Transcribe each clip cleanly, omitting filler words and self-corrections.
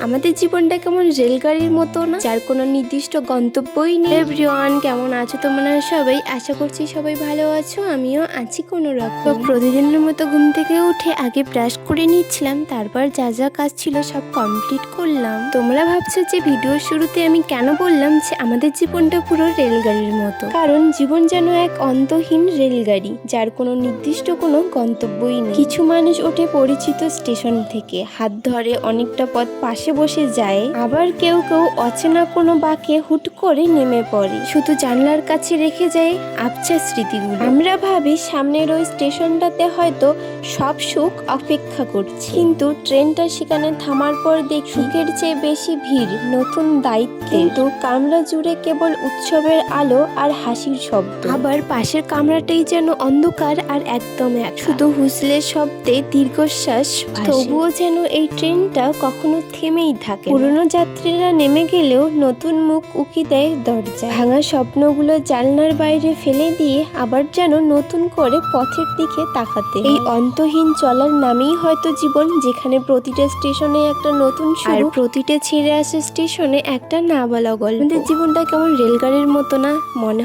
আমাদের জীবনটা কেমন রেলগাড়ির মতো না, যার কোনো নির্দিষ্ট গন্তব্যই নেই। এভরিওয়ান, কেমন আছো তোমরা সবাই? আশা করছি সবাই ভালো আছো, আমিও আছি কোনো রকম। তো প্রতিদিনের মতো ঘুম থেকে উঠে আগে ব্রাশ করে নিচ্ছিলাম, তারপর যা যা কাজ ছিল সব কমপ্লিট করলাম। তোমরা ভাবছো যে ভিডিওর শুরুতে আমি কেন বললাম যে আমাদের জীবনটা পুরো রেলগাড়ির মতো? কারণ জীবন যেন এক অন্তহীন রেলগাড়ি, যার কোনো নির্দিষ্ট কোনো গন্তব্যই নেই। কিছু মানুষ ওঠে পরিচিত স্টেশন থেকে, হাত ধরে অনেকটা পথ পাশে বসে যায়, আবার কেউ কেউ অচেনা কোনো বাঁকে হুট করে নেমে পড়ে, শুধু জানলার কাছে রেখে যায় আবছা স্মৃতিগুলো। আমরা ভাবি সামনের ওই স্টেশনটাতে হয়তো সব সুখ অপেক্ষা করছে, কিন্তু ট্রেনটা সেখানে থামার পর দেখি সুখের চেয়ে বেশি ভিড়, নতুন দায়িত্ব, কিন্তু কামরা জুড়ে কেবল উৎসবের আলো আর হাসির শব্দ। আবার পাশের কামরাটাই যেন অন্ধকার আর একদম এক, শুধু হুইসলের শব্দে দীর্ঘশ্বাস। তবুও যেন এই ট্রেনটা কখনো থেমেই থাকে। পুরনো যাত্রীরা নেমে গেলেও নতুন মুখ উকি দেয় দরজা, ভাঙা স্বপ্নগুলো জানলার বাইরে ফেলে দিয়ে আবার যেন নতুন করে পথের দিকে তাকাতে। এই অন্তহীন চলার নামেই হয়তো জীবন, যেখানে প্রতিটা স্টেশনে একটা নতুন শুরু, প্রতিটা ছেড়ে আসা স্টেশনে একটা না বলা গল্প। আমাদের জীবনটা কেমন রেলগাড়ির মতো না? মনে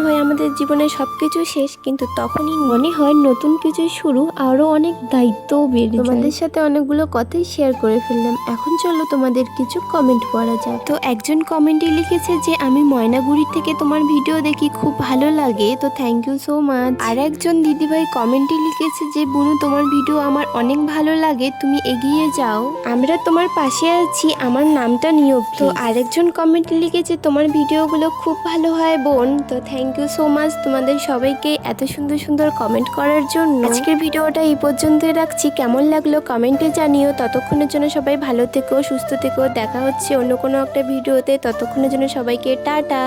হয় আমাদের জীবনে সবকিছু শেষ, কিন্তু তখনই মনে হয় নতুন কিছু শুরু, আরো অনেক দায়িত্বও বেড়ে যায়। তোমাদের সাথে অনেকগুলো কথাই শেয়ার করে ফেললাম, এখন চলো তোমাদের কিছু কমেন্ট পড়া যাক। তো একজন কমেন্টে লিখেছে যে আমি ময়নাগুড়ি থেকে তোমার ভিডিও দেখি, খুব ভালো লাগে, তো থ্যাংক ইউ সো মাচ। আর একজন দিদিভাই কমেন্টে লিখেছে যে বুনু, তোমার ভিডিও আমার অনেক ভালো লাগে, তুমি এগিয়ে যাও, আমরা তোমার পাশে আছি, আমার নামটা নিও। তো আরেকজন কমেন্টে লিখেছে তোমার ভিডিওগুলো খুব ভালো হয় বোন, তো থ্যাংক ইউ সো মাচ তোমাদের সবাইকে এত সুন্দর সুন্দর কমেন্ট করার জন্য। আজকের ভিডিওটা এই পর্যন্তই রাখছি, কেমন লাগলো কমেন্টে জানিও। ততক্ষণের জন্য সবাই ভালো থেকো, সুস্থ থেকো, দেখা হচ্ছে অন্য কোনো একটা ভিডিওতে, ততক্ষণের জন্য সবাইকে টাটা।